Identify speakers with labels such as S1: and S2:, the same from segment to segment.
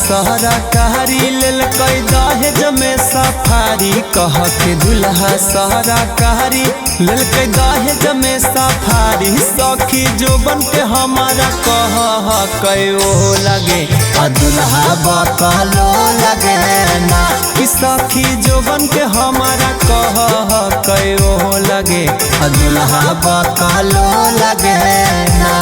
S1: सहरा कहरी लेल कई दहेज में सफारी। कह के दुल्हा सहरा कहरी लेल कई दहेज में सफारी। सखी जोबन के हमारा कह कयो लगे आ दुल्हा बकलो लगे ना। कि सखी जोबन के हमारा कह कयो लगे आ दुल्हा बकलो लगे ना।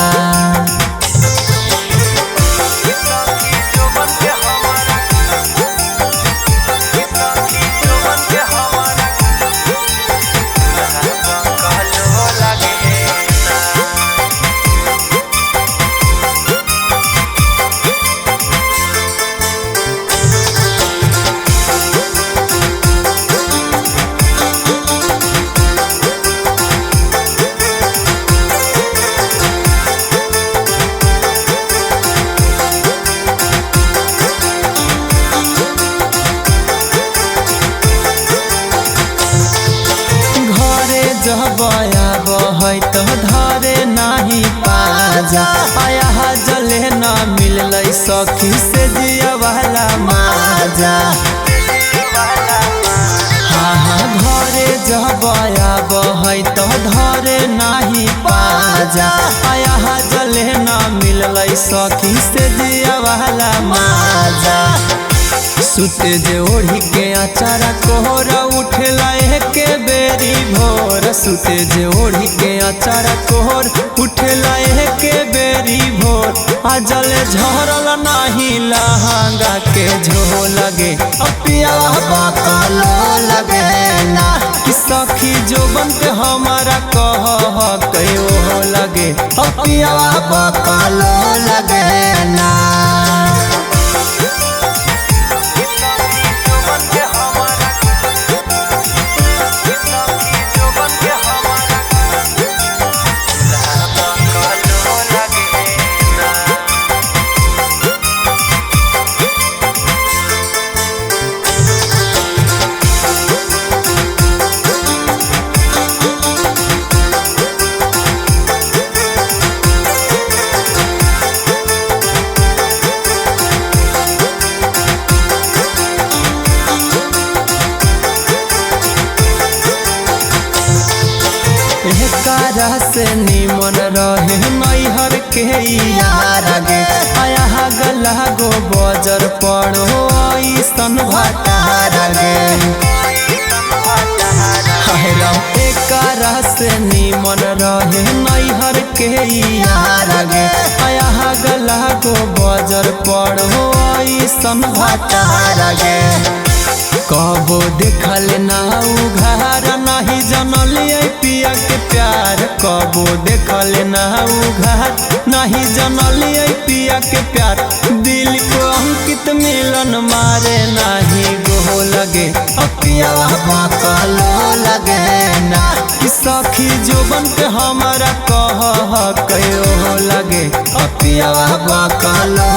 S1: जब आब है तो धरे नहीं पाजा। आया जले न मिल सखी से जिया वाला माजा। हाँ घरे जब आब है तो धरे नहीं पाजा। आया जले न मिल सखी से जिया वाला माजा। सुते जे ओढ़ी के अचारा कोहरा उठला के बेरी भोर। सुते जे ओढ़ी के अचारा कोहर उठला के बेरी भोर। आजल झरल नाही लहंगा के झो लगे अपिया बकलो लगे ना। कि सखी जोबन के हमारा कह कयो लगे अपिया बकलो लगे ना। कारा से निमन रहे नैहर के यार गे। आया गला गो बजर पड़ो ऐसन भटार गे। कारा से निमन रहे नैहर के यार गे। आया गला गो बजर पड़ो ऐसन भटार गे। कबो देखल ना उघार नहीं जनलिए पिया के प्यार। कबो देखल ना उघार नहीं जनलिए पिया के प्यार। दिल को अंकित मिलन मारे नहीं गो लगे अपिया बकलो लगे ना। कि सखी जोबन के हमारा कह कयो लगे अपिया बकलो